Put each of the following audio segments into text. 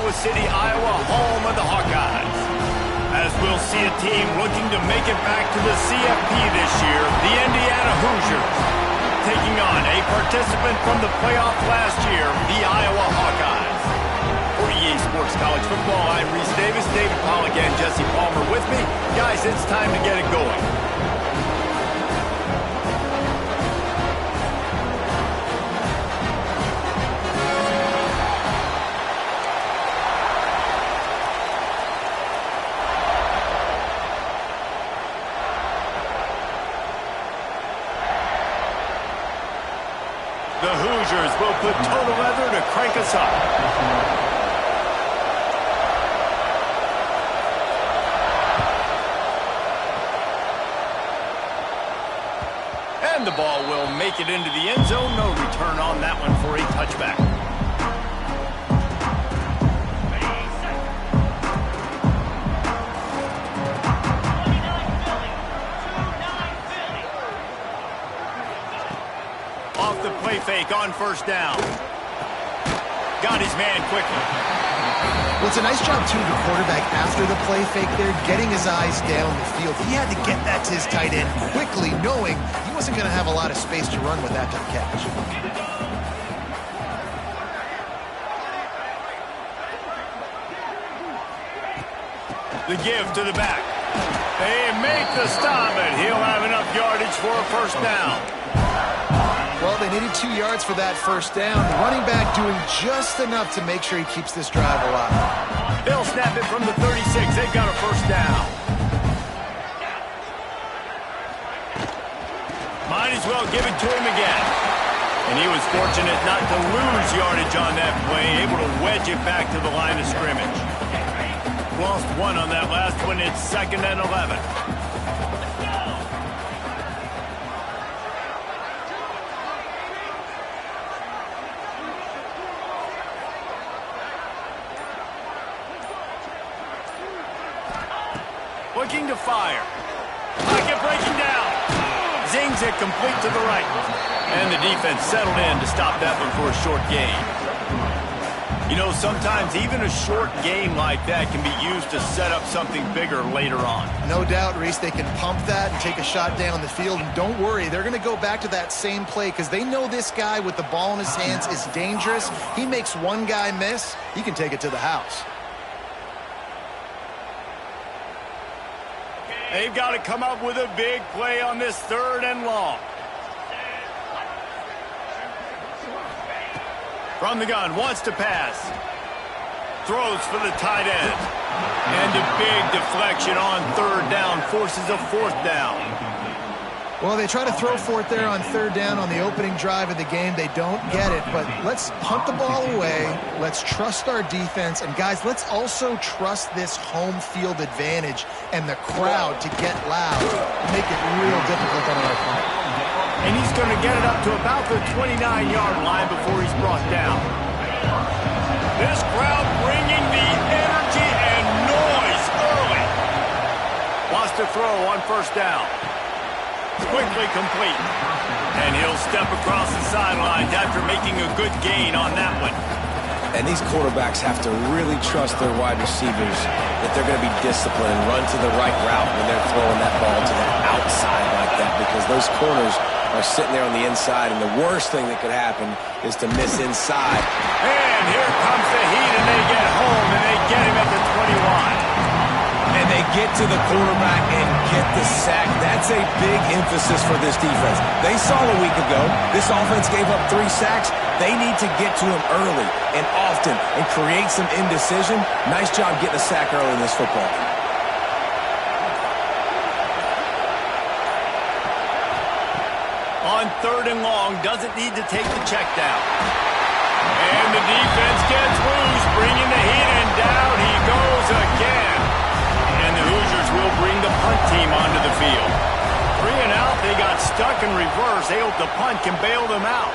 Iowa City, Iowa, home of the Hawkeyes. As we'll see a team looking to make it back to the CFP this year, the Indiana Hoosiers, taking on a participant from the playoff last year, the Iowa Hawkeyes. For EA Sports College Football, I'm Reese Davis, David Pollock, and Jesse Palmer with me. Guys, it's time to get it going. The Hoosiers will put total leather to crank us up. And the ball will make it into the end zone. No return on that one for a touchback. Fake on first down. Got his man quickly. Well, it's a nice job, too, the quarterback after the play fake there, getting his eyes down the field. He had to get that to his tight end quickly, knowing he wasn't going to have a lot of space to run with that type of catch. The give to the back. They make the stop, and he'll have enough yardage for a first down. Well, they needed 2 yards for that first down. The running back doing just enough to make sure he keeps this drive alive. They'll snap it from the 36. They've got a first down. Might as well give it to him again. And he was fortunate not to lose yardage on that play, able to wedge it back to the line of scrimmage. Lost one on that last one. It's 2nd and 11. Looking to fire. Pocket breaking down. Zings it complete to the right. And the defense settled in to stop that one for a short gain. You know, sometimes even a short game like that can be used to set up something bigger later on. No doubt, Reese, they can pump that and take a shot down the field. And don't worry, they're going to go back to that same play because they know this guy with the ball in his hands is dangerous. He makes one guy miss, he can take it to the house. They've got to come up with a big play on this 3rd and long. From the gun, wants to pass. Throws for the tight end. And a big deflection on 3rd down forces a 4th down. Well, they try to throw for it there on 3rd down on the opening drive of the game. They don't get it, but let's punt the ball away. Let's trust our defense. And, guys, let's also trust this home field advantage and the crowd to get loud and make it real difficult on our opponent. And he's going to get it up to about the 29-yard line before he's brought down. This crowd bringing the energy and noise early. Wants to throw on first down. Quickly complete. And he'll step across the sidelines after making a good gain on that one. And these quarterbacks have to really trust their wide receivers that they're going to be disciplined and run to the right route when they're throwing that ball to the outside like that, because those corners are sitting there on the inside, and the worst thing that could happen is to miss inside. And here comes the heat, and they get home, and they get him at the 21. And they get to the quarterback and get the sack. That's a big emphasis for this defense. They saw a week ago, this offense gave up 3 sacks. They need to get to him early and often and create some indecision. Nice job getting a sack early in this football game. On 3rd and long, doesn't need to take the check down. And the defense gets loose, bringing the heat, and down he goes again. And the Hoosiers will bring the punt team onto the field. 3 and out, they got stuck in reverse. They hope the punt can bail them out.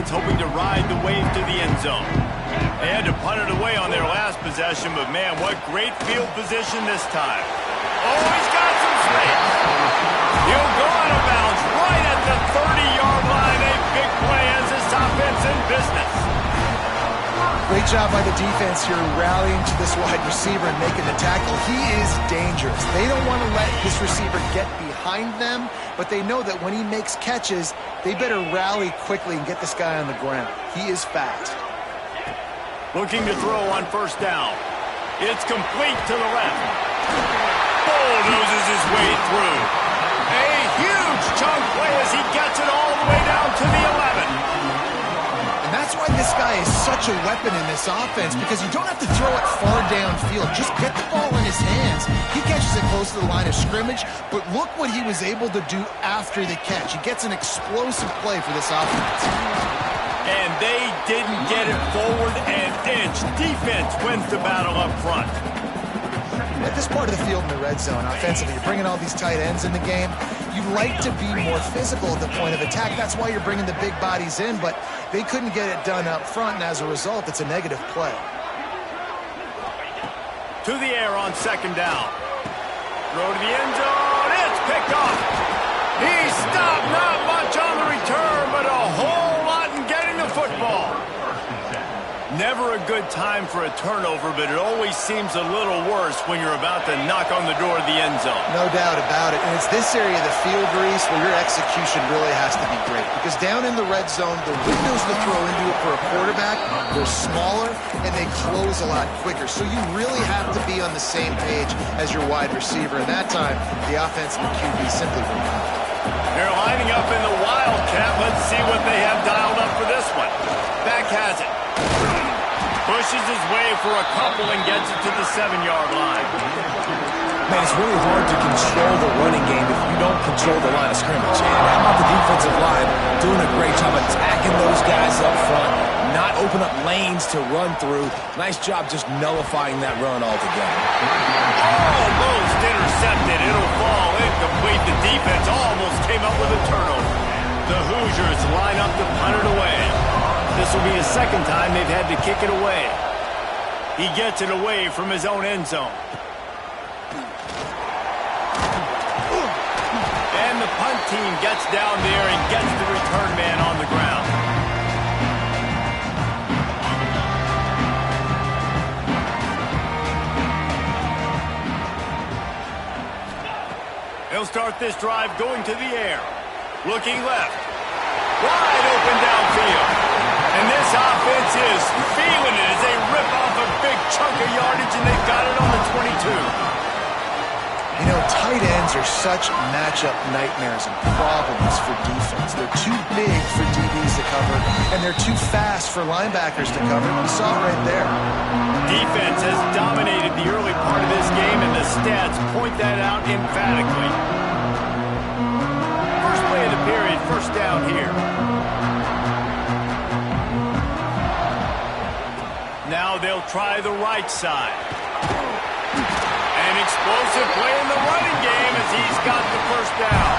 defense hoping to ride the wave to the end zone. They had to punt it away on their last possession, but man, what great field position this time. Oh, he's got some space. He'll go out of bounds right at the 30-yard line. A big play as this offense in business. Great job by the defense here rallying to this wide receiver and making the tackle. He is dangerous. They don't want to let this receiver get behind them, but they know that when he makes catches, they better rally quickly and get this guy on the ground. He is fast. Looking to throw on first down. It's complete to the left. Bulldozes his way through. A huge chunk play as he gets it all the way down to the 11. And that's why this guy is such a weapon in this offense, because you don't have to throw it far downfield. Just get the ball in his hands. He catches it close to the line of scrimmage, but look what he was able to do after the catch. He gets an explosive play for this offense. And they didn't get it forward an inch. Defense wins the battle up front. At this part of the field in the red zone, offensively, you're bringing all these tight ends in the game. You like to be more physical at the point of attack. That's why you're bringing the big bodies in, but they couldn't get it done up front, and as a result, it's a negative play. To the air on second down. Throw to the end zone. It's picked off. He stopped, not much on the return, but a whole lot in getting the football. Never a good time for a turnover, but it always seems a little worse when you're about to knock on the door of the end zone. No doubt about it. And it's this area of the field, Reese, where your execution really has to be great. Because down in the red zone, the windows to throw into it for a quarterback, they're smaller and they close a lot quicker. So you really have to be on the same page as your wide receiver. And that time, the offense and the QB simply were not. They're lining up in the Wildcat. Let's see what they have dialed up for this one. Back has it. Pushes his way for a couple and gets it to the 7-yard line. Man, it's really hard to control the running game if you don't control the line of scrimmage. And how about the defensive line doing a great job attacking those guys up front, not open up lanes to run through. Nice job just nullifying that run altogether. Almost intercepted. It'll fall incomplete. The defense almost came up with a turnover. The Hoosiers line up to punt it away. This will be the second time they've had to kick it away. He gets it away from his own end zone. And the punt team gets down there and gets the return man on the ground. He'll start this drive going to the air. Looking left. Wide open downfield. And this offense is feeling it as they rip off a big chunk of yardage, and they've got it on the 22. You know, tight ends are such matchup nightmares and problems for defense. They're too big for DBs to cover, and they're too fast for linebackers to cover. We saw it right there. Defense has dominated the early part of this game, and the stats point that out emphatically. First play of the period, first down here. Now they'll try the right side. An explosive play in the running game as he's got the first down.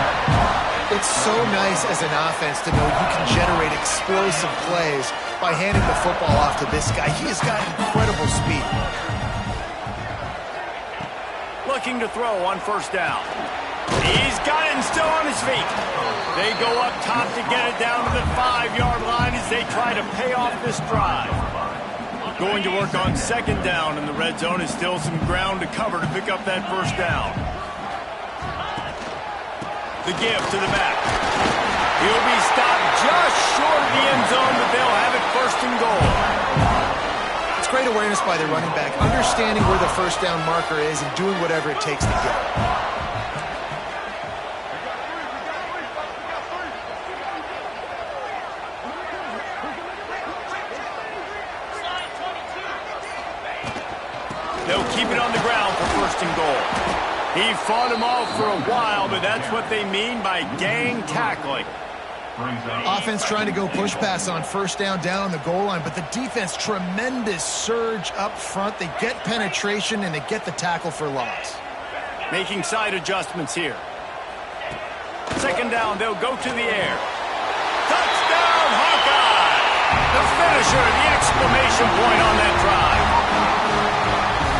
It's so nice as an offense to know you can generate explosive plays by handing the football off to this guy. He has got incredible speed. Looking to throw on first down. He's got it and still on his feet. They go up top to get it down to the 5-yard line as they try to pay off this drive. Going to work on second down in the red zone. Is still some ground to cover to pick up that first down. The give to the back. He'll be stopped just short of the end zone, but they'll have it first and goal. It's great awareness by the running back, understanding where the first down marker is and doing whatever it takes to get it. They'll keep it on the ground for first and goal. He fought him off for a while, but that's what they mean by gang tackling. Offense trying to go push pass on first down on the goal line, but the defense, tremendous surge up front. They get penetration, and they get the tackle for loss. Making side adjustments here. Second down, they'll go to the air. Touchdown, Hawkeyes! The finisher, the exclamation point on that drive.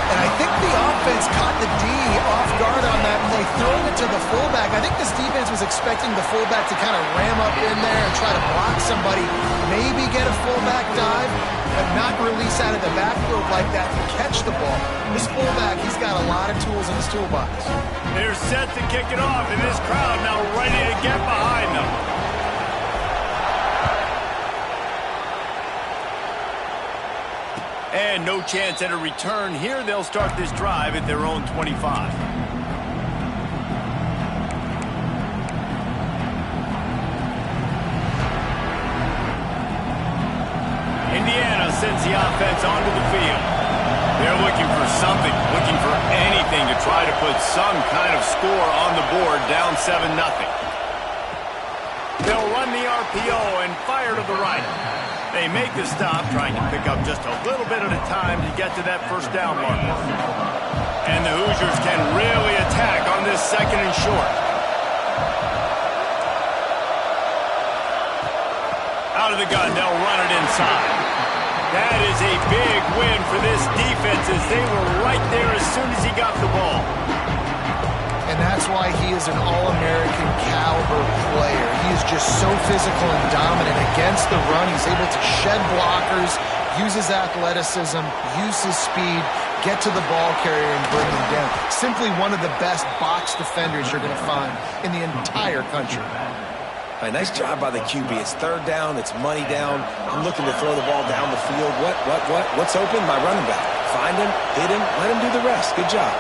And I think the offense caught the D off guard on that play, throwing it to the fullback. I think this defense was expecting the fullback to kind of ram up in there and try to block somebody, maybe get a fullback dive, but not release out of the backfield like that and catch the ball. This fullback, he's got a lot of tools in his toolbox. They're set to kick it off, and this crowd now ready to get behind them. And no chance at a return here. They'll start this drive at their own 25. Indiana sends the offense onto the field. They're looking for something, looking for anything to try to put some kind of score on the board, down 7-0. They'll run the RPO and fire to the right. They make the stop, trying to pick up just a little bit at a time to get to that first down marker. And the Hoosiers can really attack on this second and short. Out of the gun, they'll run it inside. That is a big win for this defense as they were right there as soon as he got the ball. And that's why he is an All-American caliber player. He is just so physical and dominant against the run. He's able to shed blockers, use his athleticism, use his speed, get to the ball carrier and bring him down. Simply one of the best box defenders you're going to find in the entire country. Right, nice job by the QB. It's third down. It's money down. I'm looking to throw the ball down the field. What's open? My running back. Find him, hit him, let him do the rest. Good job.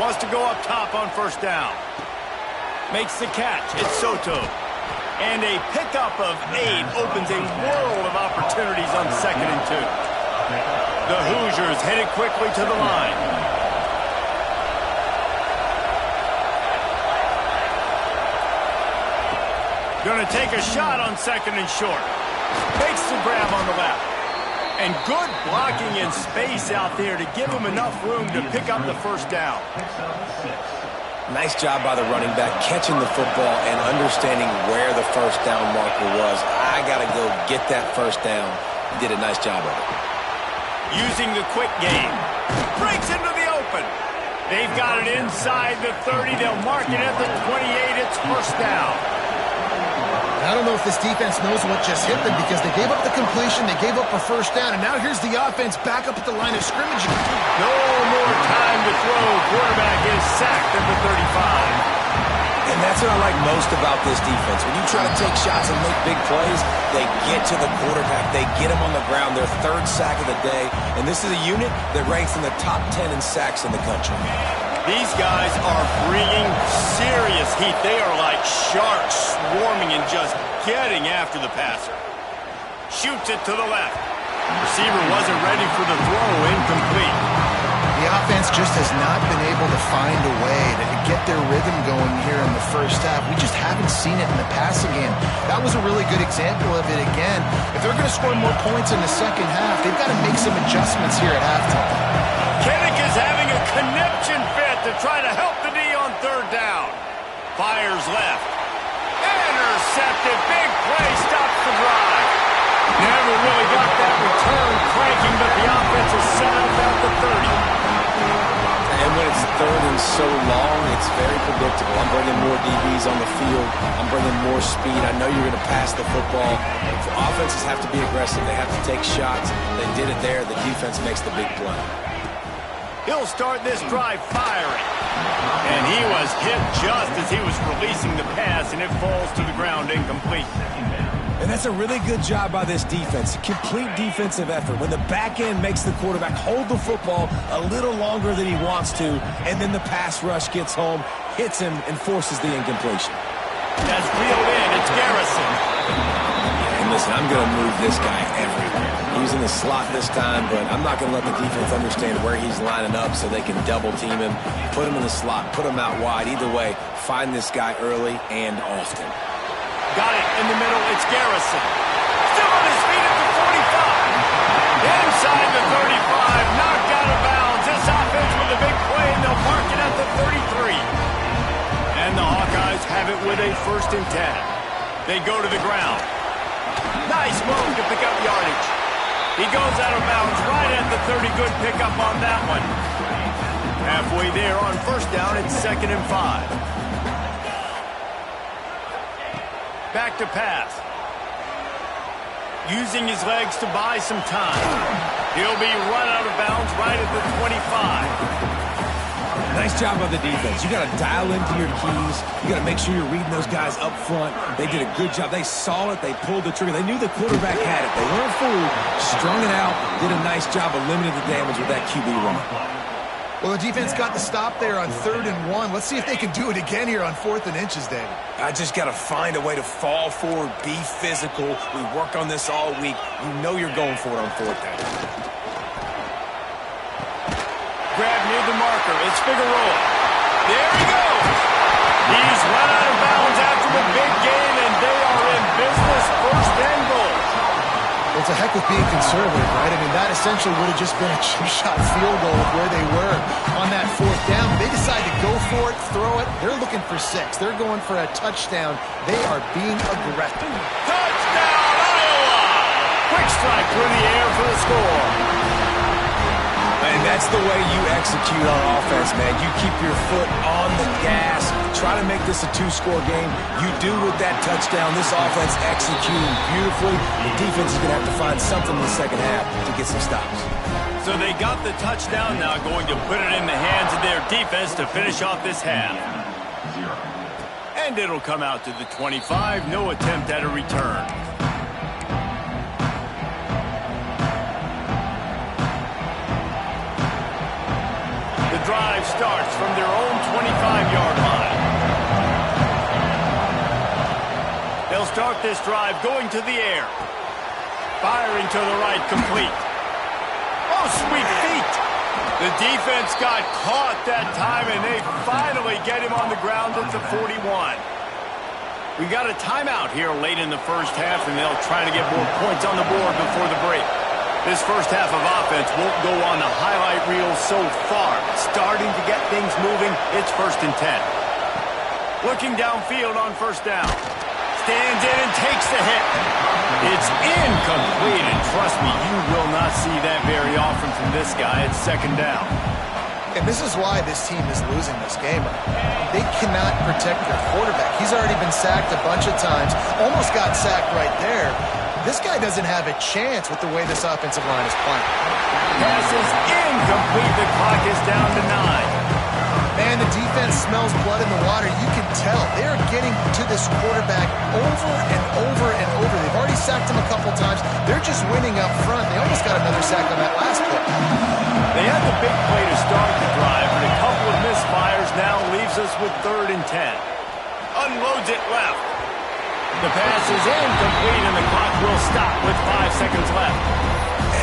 Wants to go up top on first down. Makes the catch. It's Soto. And a pickup of 8 opens a world of opportunities on 2nd and 2. The Hoosiers headed quickly to the line. Going to take a shot on 2nd and short. Makes the grab on the left. And good blocking in space out there to give him enough room to pick up the first down. Nice job by the running back, catching the football and understanding where the first down marker was. I got to go get that first down. He did a nice job of it. Using the quick game. Breaks into the open. They've got it inside the 30. They'll mark it at the 28. It's first down. I don't know if this defense knows what just hit them because they gave up the completion, they gave up a first down, and now here's the offense back up at the line of scrimmage. No more time to throw. Quarterback is sacked at the 35. And that's what I like most about this defense. When you try to take shots and make big plays, they get to the quarterback. They get him on the ground, their 3rd sack of the day. And this is a unit that ranks in the top 10 in sacks in the country. These guys are bringing serious heat. They are like sharks swarming and just getting after the passer. Shoots it to the left. Receiver wasn't ready for the throw. Incomplete. The offense just has not been able to find a way to get their rhythm going here in the first half. We just haven't seen it in the passing game. That was a really good example of it again. If they're going to score more points in the second half, they've got to make some adjustments here at halftime. Kinnick is having a conniption fit to try to help the D on 3rd down. Fires left. Intercepted. Big play. Stops the drive. Never really got that return cranking, but the offense is set up at the 30. And when it's 3rd and so long, it's very predictable. I'm bringing more DBs on the field. I'm bringing more speed. I know you're going to pass the football. Offenses have to be aggressive. They have to take shots. They did it there. The defense makes the big play. He'll start this drive firing. And he was hit just as he was releasing the pass, and it falls to the ground incomplete. And that's a really good job by this defense. Complete defensive effort. When the back end makes the quarterback hold the football a little longer than he wants to, and then the pass rush gets home, hits him, and forces the incompletion. That's reeled in. It's Garrison. And listen, I'm going to move this guy everywhere. He's in the slot this time, but I'm not going to let the defense understand where he's lining up so they can double team him, put him in the slot, put him out wide. Either way, find this guy early and often. Got it in the middle. It's Garrison. Still on his feet at the 45. Inside the 35. Knocked out of bounds. This offense with a big play, and they'll mark it at the 33. And the Hawkeyes have it with a 1st and 10. They go to the ground. Nice move to pick up yardage. He goes out of bounds right at the 30. Good pickup on that one. Halfway there on first down, it's 2nd and 5. Back to pass. Using his legs to buy some time. He'll be run out of bounds right at the 25. Nice job by the defense. You got to dial into your keys. You got to make sure you're reading those guys up front. They did a good job. They saw it. They pulled the trigger. They knew the quarterback had it. They weren't fooled. Strung it out. Did a nice job of limiting the damage with that QB run. Well, the defense got the stop there on 3rd and 1. Let's see if they can do it again here on 4th and inches, David. I just got to find a way to fall forward, be physical. We work on this all week. You know you're going for it on 4th down. Grab near the marker. It's Figueroa. There he goes. He's run out of bounds after the big gain, and they are in business. 1st and goal. It's a heck with being conservative, right? I mean, that essentially would have just been a chip-shot field goal with where they were on that 4th down. They decide to go for it, throw it. They're looking for 6. They're going for a touchdown. They are being aggressive. Touchdown, Iowa! Quick strike through the air for the score. And that's the way you execute on offense, man. You keep your foot on the gas. Try to make this a 2-score game. You do with that touchdown. This offense executing beautifully. The defense is going to have to find something in the second half to get some stops. So they got the touchdown, now going to put it in the hands of their defense to finish off this half. And it'll come out to the 25. No attempt at a return. The drive starts from their own 25-yard line. They'll start this drive going to the air. Firing to the right, complete. Oh, sweet feet. The defense got caught that time, and they finally get him on the ground at the 41. We got a timeout here late in the first half, and they'll try to get more points on the board before the break. This first half of offense won't go on the highlight reel so far. Starting to get things moving, it's 1st and 10. Looking downfield on first down. Stands in and takes the hit. It's incomplete, and trust me, you will not see that very often from this guy. It's 2nd down. And this is why this team is losing this game. They cannot protect their quarterback. He's already been sacked a bunch of times. Almost got sacked right there. This guy doesn't have a chance with the way this offensive line is playing. Pass is incomplete. The clock is down to 9. Man, the defense smells blood in the water. You can tell. They're getting to this quarterback over and over and over. They've already sacked him a couple times. They're just winning up front. They almost got another sack on that last play. They had the big play to start the drive, but a couple of misfires now leaves us with 3rd and 10. Unloads it left. The pass is incomplete, and the clock will stop with 5 seconds left.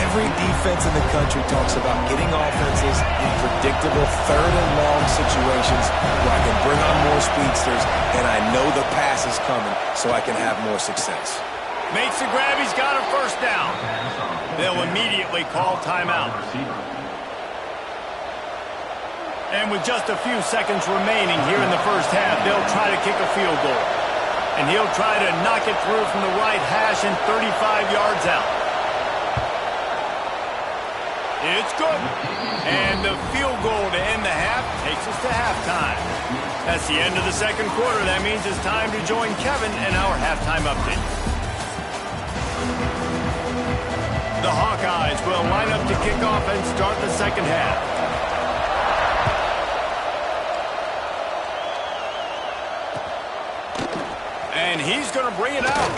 Every defense in the country talks about getting offenses in predictable 3rd and long situations where I can bring on more speedsters, and I know the pass is coming, so I can have more success. Makes the grab. He's got a 1st down. They'll immediately call timeout. And with just a few seconds remaining here in the first half, they'll try to kick a field goal. And he'll try to knock it through from the right hash and 35 yards out. It's good. And the field goal to end the half takes us to halftime. That's the end of the 2nd quarter. That means it's time to join Kevin and our halftime update. The Hawkeyes will line up to kick off and start the 2nd half. And he's going to bring it out.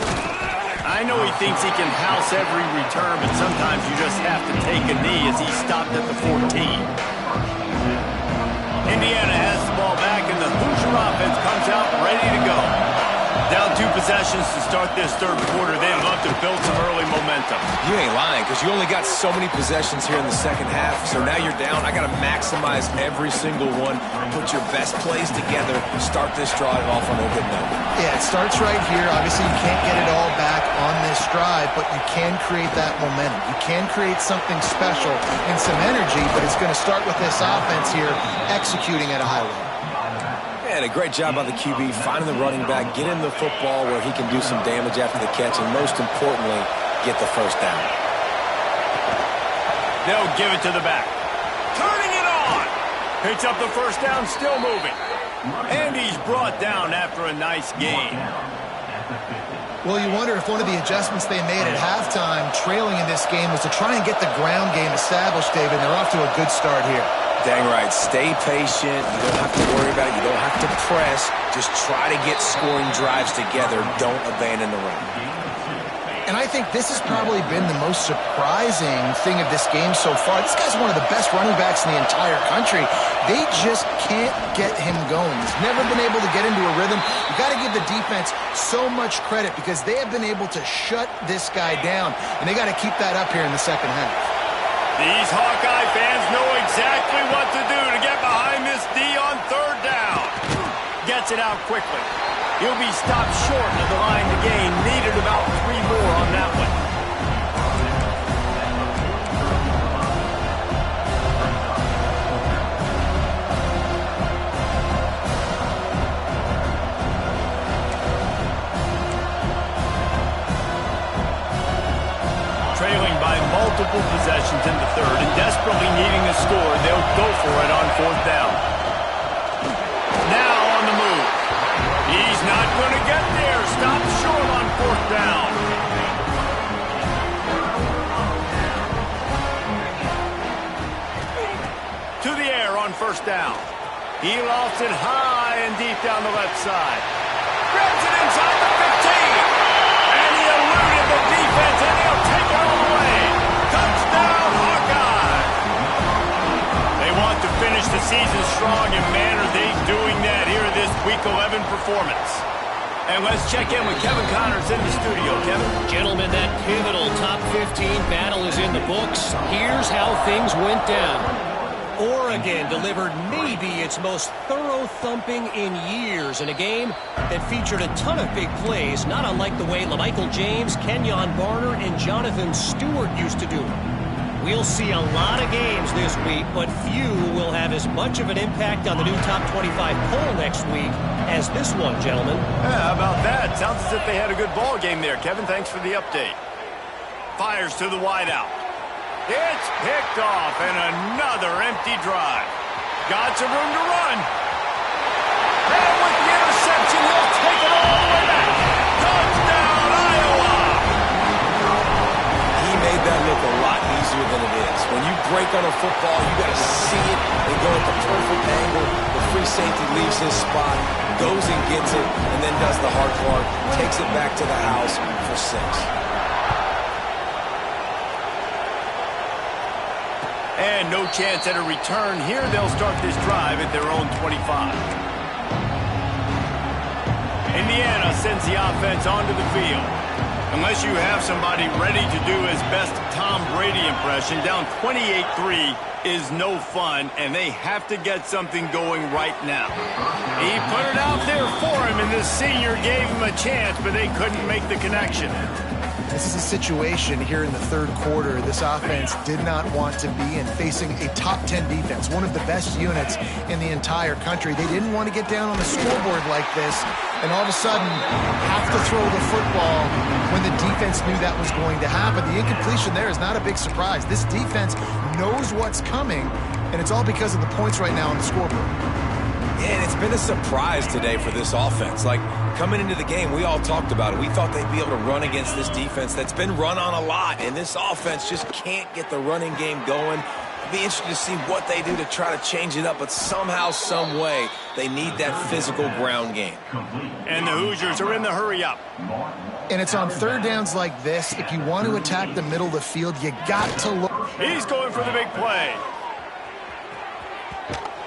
I know he thinks he can house every return, but sometimes you just have to take a knee as he stopped at the 14. Indiana has the ball back, and the Hoosier offense comes out ready to go. Down 2 possessions to start this 3rd quarter. They'd love to build some early momentum. You ain't lying, because you only got so many possessions here in the 2nd half, so now you're down. I got to maximize every single one, put your best plays together, start this drive off on a good note. Yeah, it starts right here. Obviously, you can't get it all back on this drive, but you can create that momentum. You can create something special and some energy, but it's going to start with this offense here executing at a high level. And a great job by the QB finding the running back, get him the football where he can do some damage after the catch, and most importantly, get the first down. They'll give it to the back. Turning it on. Picks up the first down, still moving. And he's brought down after a nice gain. Well, you wonder if one of the adjustments they made at halftime, trailing in this game, was to try and get the ground game established, David. They're off to a good start here. Dang right. Stay patient. You don't have to worry about it. You don't have to press. Just try to get scoring drives together. Don't abandon the run. And I think this has probably been the most surprising thing of this game so far. This guy's one of the best running backs in the entire country. They just can't get him going. He's never been able to get into a rhythm. You got to give the defense so much credit because they have been able to shut this guy down, and they got to keep that up here in the second half. These Hawkeye fans know exactly what to do to get behind this D on third down. Gets it out quickly. He'll be stopped short of the line to gain. Needed about 3 more on that one. Trailing by multiple possessions in the third and desperately needing a score, they'll go for it on fourth down. Now on the move. He's not going to get there. Stop short on fourth down. To the air on first down. He lofts it high and deep down the left side. Grabs it inside the 15. And he eluded the defense, and he'll take it all the way. Touchdown, Hawkeye. They want to finish the season strong, and man, are they doing that here in this Week 11 performance. And let's check in with Kevin Connors in the studio. Kevin? Gentlemen, that pivotal top 15 battle is in the books. Here's how things went down. Oregon delivered maybe its most thorough thumping in years in a game that featured a ton of big plays, not unlike the way LaMichael James, Kenyon Barner, and Jonathan Stewart used to do it. We'll see a lot of games this week, but few will have as much of an impact on the new top 25 poll next week as this one, gentlemen. Yeah, how about that? Sounds as if they had a good ball game there. Kevin, thanks for the update. Fires to the wideout. It's picked off, and another empty drive. Got some room to run. And with the interception, he'll take it all the way back. Touchdown, Iowa! He made that look a lot easier than it is. When you break on a football, you got to see it and go at the perfect angle. The free safety leaves his spot, goes and gets it, and then does the hard part, takes it back to the house for 6. And no chance at a return here. They'll start this drive at their own 25. Indiana sends the offense onto the field. Unless you have somebody ready to do his best Tom Brady impression, down 28-3 is no fun, and they have to get something going right now. He put it out there for him, and this senior gave him a chance, but they couldn't make the connection. This is a situation here in the third quarter this offense did not want to be in, facing a top 10 defense, one of the best units in the entire country. They didn't want to get down on the scoreboard like this and all of a sudden have to throw the football when the defense knew that was going to happen. The incompletion there is not a big surprise. This defense knows what's coming, and it's all because of the points right now on the scoreboard. And it's been a surprise today for this offense. Like, coming into the game, we all talked about it. We thought they'd be able to run against this defense that's been run on a lot, and this offense just can't get the running game going. It'll be interesting to see what they do to try to change it up, but somehow, some way, they need that physical ground game. And the Hoosiers are in the hurry-up. And it's on third downs like this. If you want to attack the middle of the field, you got to look. He's going for the big play.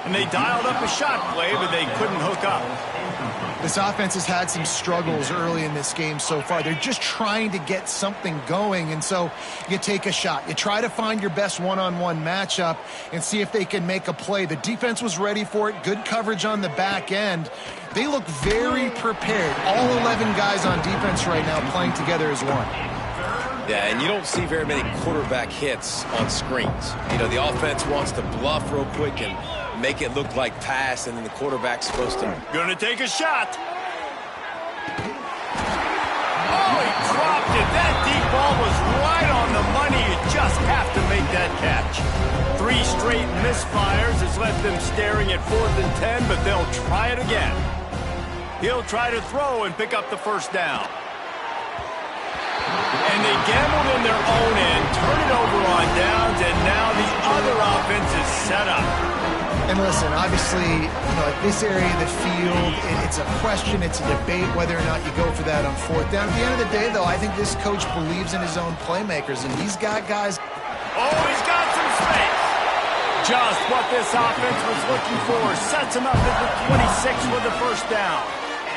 And they dialed up a shot play, but they couldn't hook up. This offense has had some struggles early in this game so far. They're just trying to get something going, and so you take a shot. You try to find your best one-on-one matchup and see if they can make a play. The defense was ready for it. Good coverage on the back end. They look very prepared. All 11 guys on defense right now playing together as one. Yeah, and you don't see very many quarterback hits on screens. You know, the offense wants to bluff real quick and make it look like pass, and then the quarterback's supposed to... Gonna take a shot. Oh, he dropped it. That deep ball was right on the money. You just have to make that catch. 3 straight misfires has left them staring at 4th and 10, but they'll try it again. He'll try to throw and pick up the first down. And they gambled in their own end, turn it over on downs, and now the other offense is set up. And listen, obviously, like this area of the field, it's a question, it's a debate whether or not you go for that on 4th down. At the end of the day, though, I think this coach believes in his own playmakers, and he's got guys. Oh, he's got some space. Just what this offense was looking for. Sets him up at the 26 for the first down.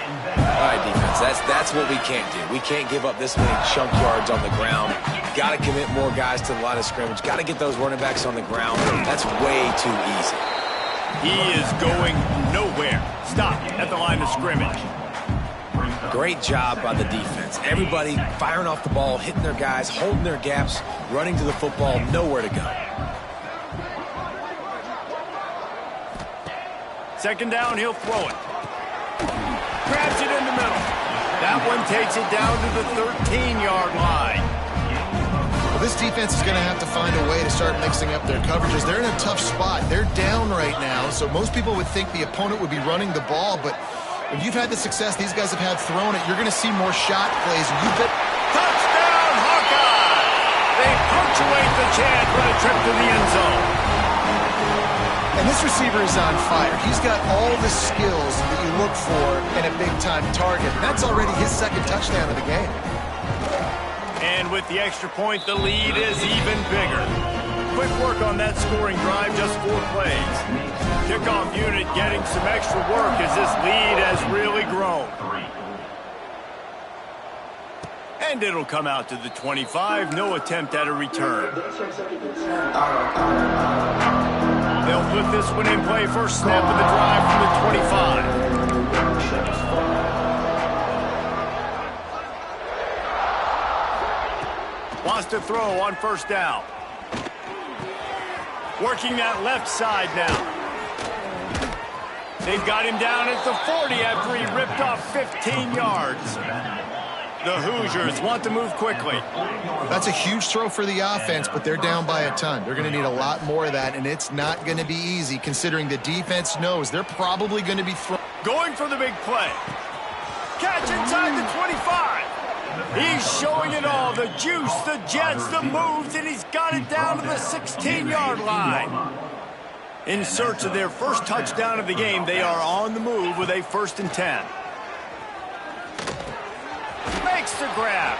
All right, defense, that's what we can't do. We can't give up this many chunk yards on the ground. Got to commit more guys to the line of scrimmage. Got to get those running backs on the ground. That's way too easy. He is going nowhere. Stop at the line of scrimmage. Great job by the defense. Everybody firing off the ball, hitting their guys, holding their gaps, running to the football, nowhere to go. Second down, he'll throw it. Grabs it in the middle. That one takes it down to the 13-yard line. Well, this defense is going to have to find a way to start mixing up their coverages. They're in a tough spot. They're down right now, so most people would think the opponent would be running the ball, but if you've had the success these guys have had throwing it, you're going to see more shot plays. Touchdown, Hawkeye! They punctuate the chance for a trip to the end zone. And this receiver is on fire. He's got all the skills that you look for in a big-time target. That's already his 2nd touchdown of the game. And with the extra point, the lead is even bigger. Quick work on that scoring drive, just 4 plays. Kickoff unit getting some extra work as this lead has really grown. And it'll come out to the 25. No attempt at a return. They'll put this one in play. First snap of the drive from the 25. Wants to throw on first down. Working that left side now. They've got him down at the 40 after he ripped off 15 yards. The Hoosiers want to move quickly. That's a huge throw for the offense, but they're down by a ton. They're going to need a lot more of that, and it's not going to be easy considering the defense knows they're probably going to be going for the big play. Catch inside the 25. He's showing it all, the juice, the jets, the moves, and he's got it down to the 16-yard line. In search of their first touchdown of the game, they are on the move with a 1st and 10. Makes the grab.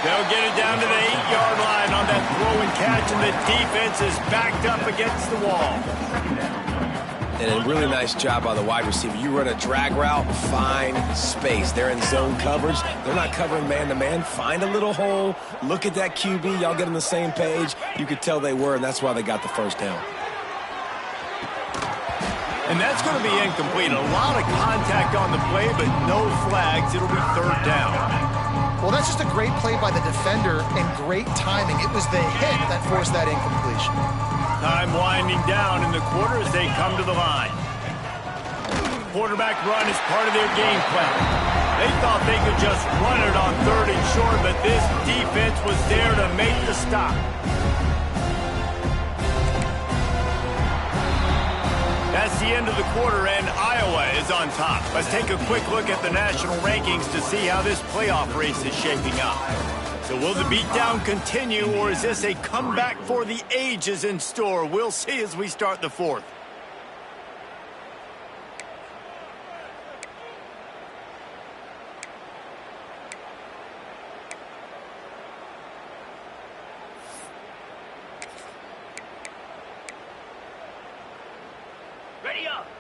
They'll get it down to the 8-yard line on that throw and catch, and the defense is backed up against the wall. And a really nice job by the wide receiver. You run a drag route, find space. They're in zone coverage. They're not covering man-to-man. Find a little hole. Look at that QB. Y'all get on the same page. You could tell they were, and that's why they got the first down. And that's going to be incomplete. A lot of contact on the play, but no flags. It'll be 3rd down. Well, that's just a great play by the defender and great timing. It was the hit that forced that incompletion. Time winding down in the quarter as they come to the line. Quarterback run is part of their game plan. They thought they could just run it on 3rd and short, but this defense was there to make the stop. That's the end of the quarter, and Iowa is on top. Let's take a quick look at the national rankings to see how this playoff race is shaping up. So will the beatdown continue, or is this a comeback for the ages in store? We'll see as we start the 4th.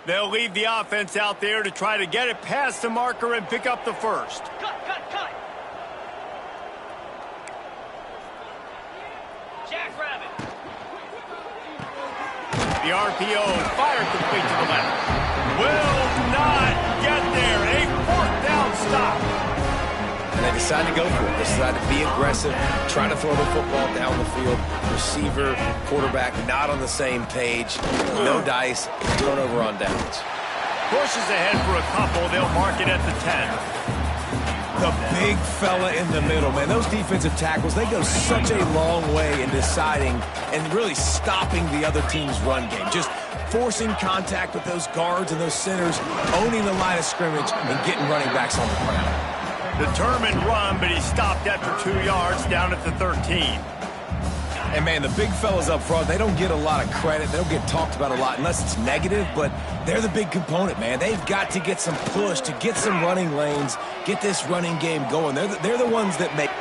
They'll leave the offense out there to try to get it past the marker and pick up the first. Cut. Jackrabbit. The RPO fired complete to the left. Will not get there. A 4th down stop. And they decide to go for it. They decide to be aggressive, try to throw the football down the field. Receiver, quarterback, not on the same page. No dice, turnover on downs. Pushes ahead for a couple. They'll mark it at the 10. The big fella in the middle, man. Those defensive tackles, they go such a long way in deciding and really stopping the other team's run game. Just forcing contact with those guards and those centers, owning the line of scrimmage, and getting running backs on the ground. Determined run, but he stopped after 2 yards down at the 13. And, man, the big fellas up front, they don't get a lot of credit. They don't get talked about a lot unless it's negative, but they're the big component, man. They've got to get some push, to get some running lanes, get this running game going. They're the ones that make...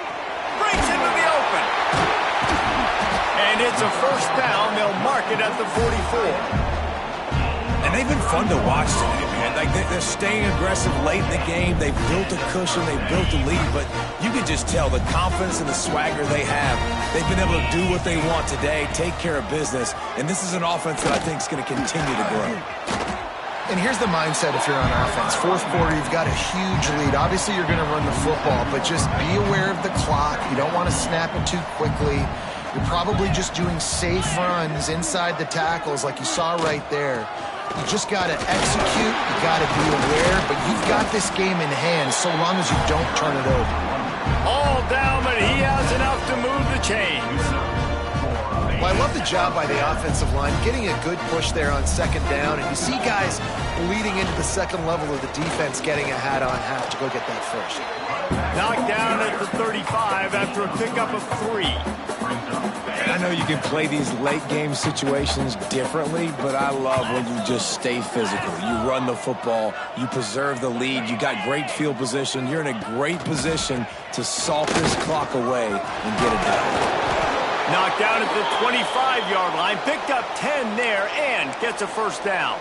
Breaks into the open. And it's a first down. They'll mark it at the 44. And they've been fun to watch today, man. Like, they're staying aggressive late in the game. They've built a cushion. They've built a lead. But you can just tell the confidence and the swagger they have. They've been able to do what they want today, take care of business. And this is an offense that I think is going to continue to grow. And here's the mindset if you're on offense. Fourth quarter, you've got a huge lead. Obviously, you're going to run the football, but just be aware of the clock. You don't want to snap it too quickly. You're probably just doing safe runs inside the tackles like you saw right there. You just got to execute. You got to be aware, but you've got this game in hand so long as you don't turn it over. All down, but he has enough to move the chains. Well, I love the job by the offensive line, getting a good push there on second down, and you see guys leading into the second level of the defense getting a hat on half to go get that first. Knocked down at the 35 after a pickup of 3. I know you can play these late game situations differently, but I love when you just stay physical. You run the football, you preserve the lead, you got great field position, you're in a great position to salt this clock away and get it done. Knocked down at the 25-yard line, picked up 10 there and gets a first down.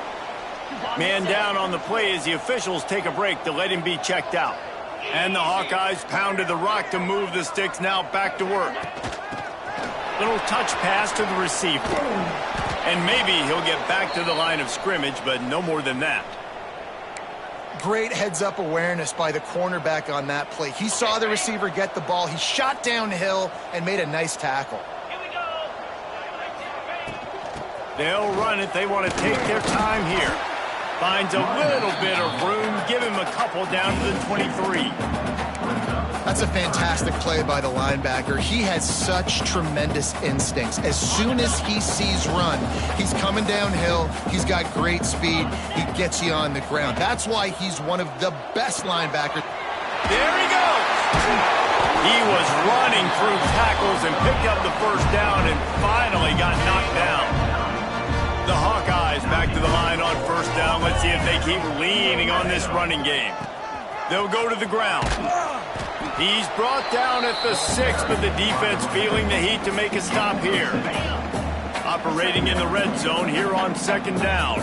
Man down on the play as the officials take a break to let him be checked out. And the Hawkeyes pounded the rock to move the sticks, now back to work. Little touch pass to the receiver. And maybe he'll get back to the line of scrimmage, but no more than that. Great heads-up awareness by the cornerback on that play. He saw the receiver get the ball. He shot downhill and made a nice tackle. They'll run it. They want to take their time here. Finds a little bit of room. Give him a couple down to the 23. That's a fantastic play by the linebacker. He has such tremendous instincts. As soon as he sees run, he's coming downhill. He's got great speed. He gets you on the ground. That's why he's one of the best linebackers. There he goes. He was running through tackles and picked up the first down and finally got knocked down. The Hawkeyes back to the line on first down. Let's see if they keep leaning on this running game. They'll go to the ground. He's brought down at the 6, but the defense feeling the heat to make a stop here. Operating in the red zone here on second down.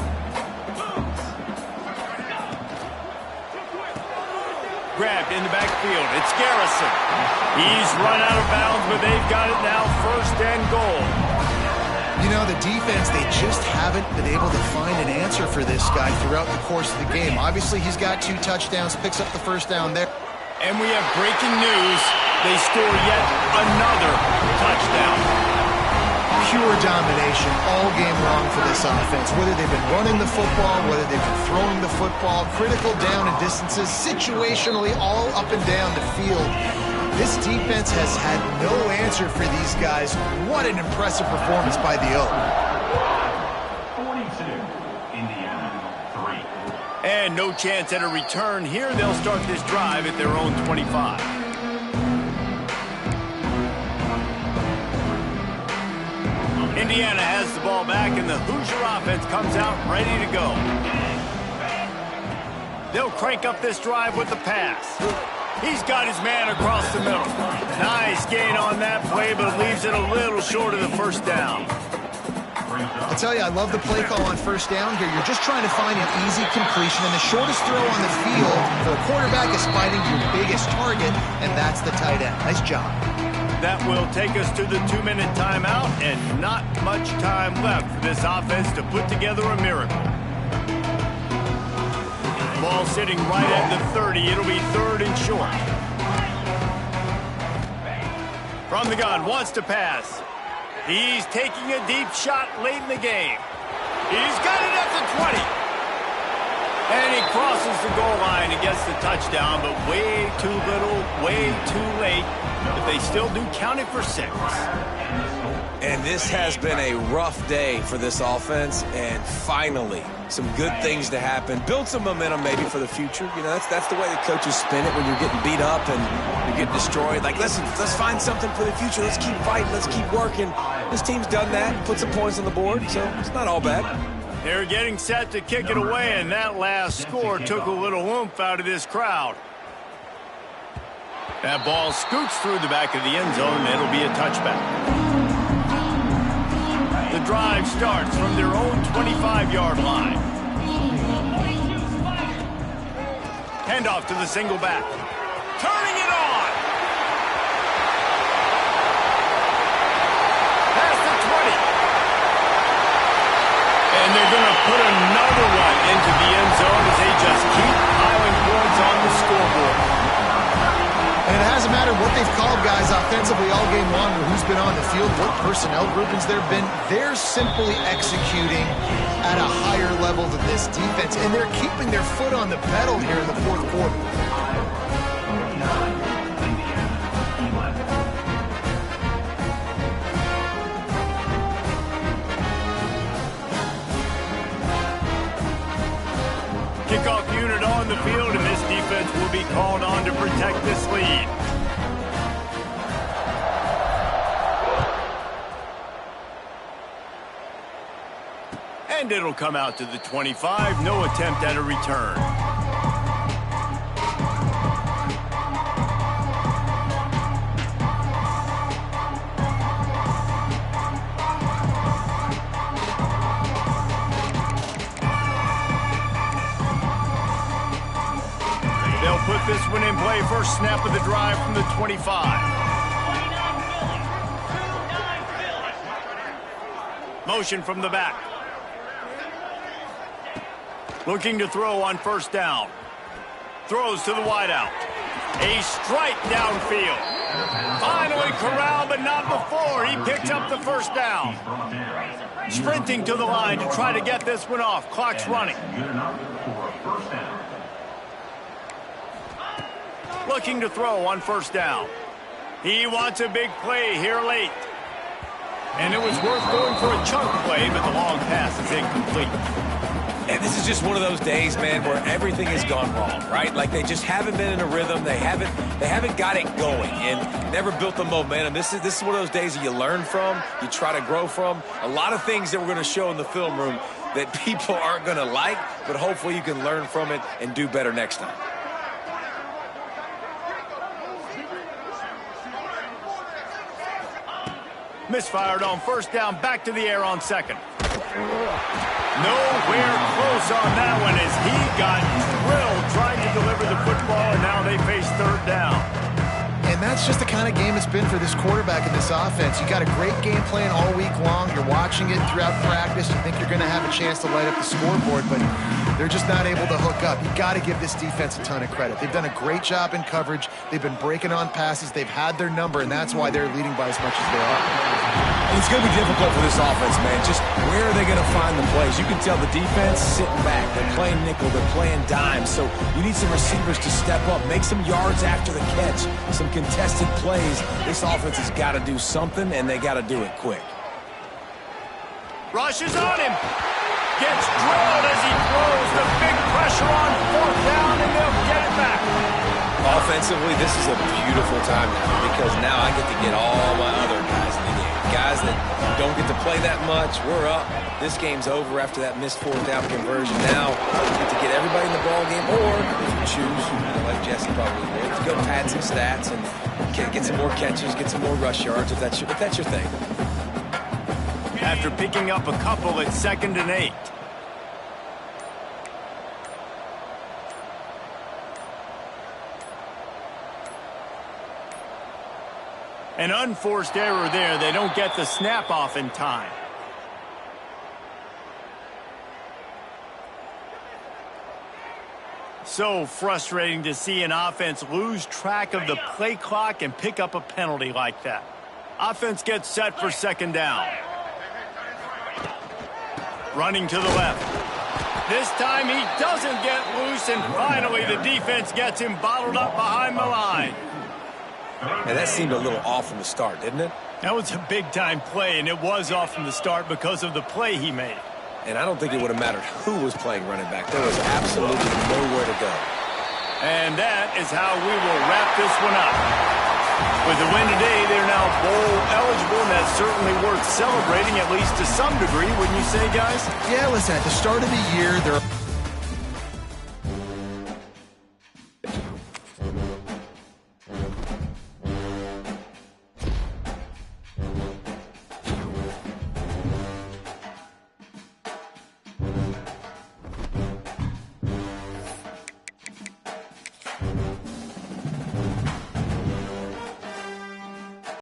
Grabbed in the backfield. It's Garrison. He's run out of bounds, but they've got it now first and goal. You know, the defense, they just haven't been able to find an answer for this guy throughout the course of the game. Obviously, he's got 2 touchdowns, picks up the first down there. And we have breaking news. They score yet another touchdown. Pure domination all game long for this offense. Whether they've been running the football, whether they've been throwing the football, critical down and distances, situationally all up and down the field. This defense has had no answer for these guys. What an impressive performance by the Oak. 42, Indiana, 3. And no chance at a return here. They'll start this drive at their own 25. Indiana has the ball back, and the Hoosier offense comes out ready to go. They'll crank up this drive with the pass. He's got his man across the middle. Nice gain on that play, but it leaves it a little short of the first down. I tell you, I love the play call on first down here. You're just trying to find an easy completion, and the shortest throw on the field for a quarterback is finding your biggest target, and that's the tight end. Nice job. That will take us to the 2-minute timeout, and not much time left for this offense to put together a miracle. Ball sitting right at the 30. It'll be 3rd and short. From the gun, wants to pass. He's taking a deep shot late in the game. He's got it at the 20. And he crosses the goal line and gets the touchdown, but way too little, way too late. But they still do count it for 6. And this has been a rough day for this offense, and finally, some good things to happen. Build some momentum maybe for the future. You know, that's the way the coaches spin it when you're getting beat up and you're getting destroyed. Like, listen, let's find something for the future. Let's keep fighting. Let's keep working. This team's done that, put some points on the board, so it's not all bad. They're getting set to kick it away, and that last score took a little oomph out of this crowd. That ball scoots through the back of the end zone, and it'll be a touchback. The drive starts from their own 25-yard line. Handoff to the single back. Turning it on. Past the 20. And they're going to put another one into the end zone as they just keep piling points on the scoreboard. And it hasn't mattered what they've called, guys, offensively all game long, or who's been on the field, what personnel groupings there have been. They're simply executing at a higher level than this defense, and they're keeping their foot on the pedal here in the fourth quarter. Kickoff unit on the field, and this defense will be called on to protect this lead. And it'll come out to the 25. No attempt at a return. Put this one in play. First snap of the drive from the 25. Motion from the back. Looking to throw on first down. Throws to the wideout. A strike downfield. Finally corralled, but not before. He picks up the first down. Sprinting to the line to try to get this one off. Clock's running. Looking to throw on first down. He wants a big play here late. And it was worth going for a chunk play, but the long pass is incomplete. And this is just one of those days, man, where everything has gone wrong, right? Like they just haven't been in a rhythm. They haven't got it going and never built the momentum. This is one of those days that you learn from, you try to grow from. A lot of things that we're going to show in the film room that people aren't going to like, but hopefully you can learn from it and do better next time. Misfired on first down, back to the air on second. Nowhere close on that one as he got drilled trying to deliver the football, and now they face third down. And that's just the kind of game it's been for this quarterback in this offense. You got a great game plan all week long. You're watching it throughout practice. You think you're going to have a chance to light up the scoreboard, but they're just not able to hook up. You got to give this defense a ton of credit. They've done a great job in coverage. They've been breaking on passes. They've had their number, and that's why they're leading by as much as they are. And it's going to be difficult for this offense, man. Just where are they going to find the plays? You can tell the defense sitting back. They're playing nickel. They're playing dime. So you need some receivers to step up, make some yards after the catch, some contested plays. This offense has got to do something, and they got to do it quick. Rushes on him. Gets drilled as he throws. The big pressure on fourth down, and they'll get it back. Offensively, this is a beautiful time now because now I get to get all my other guys in the game. Guys that don't get to play that much, we're up. This game's over after that missed fourth down conversion. Now you get to get everybody in the ball game, or if you choose, like Jesse probably would, to go pad some stats and get some more catches, get some more rush yards if that's your thing. After picking up a couple at 2nd and 8. An unforced error there. They don't get the snap off in time. So frustrating to see an offense lose track of the play clock and pick up a penalty like that. Offense gets set for second down. Running to the left. This time he doesn't get loose, and finally the defense gets him bottled up behind the line. And that seemed a little off from the start, didn't it? That was a big-time play, and it was off from the start because of the play he made. And I don't think it would have mattered who was playing running back. There was absolutely nowhere to go. And that is how we will wrap this one up. With the win today, they're now bowl eligible, and that's certainly worth celebrating, at least to some degree, wouldn't you say, guys? Yeah, listen, at the start of the year, they're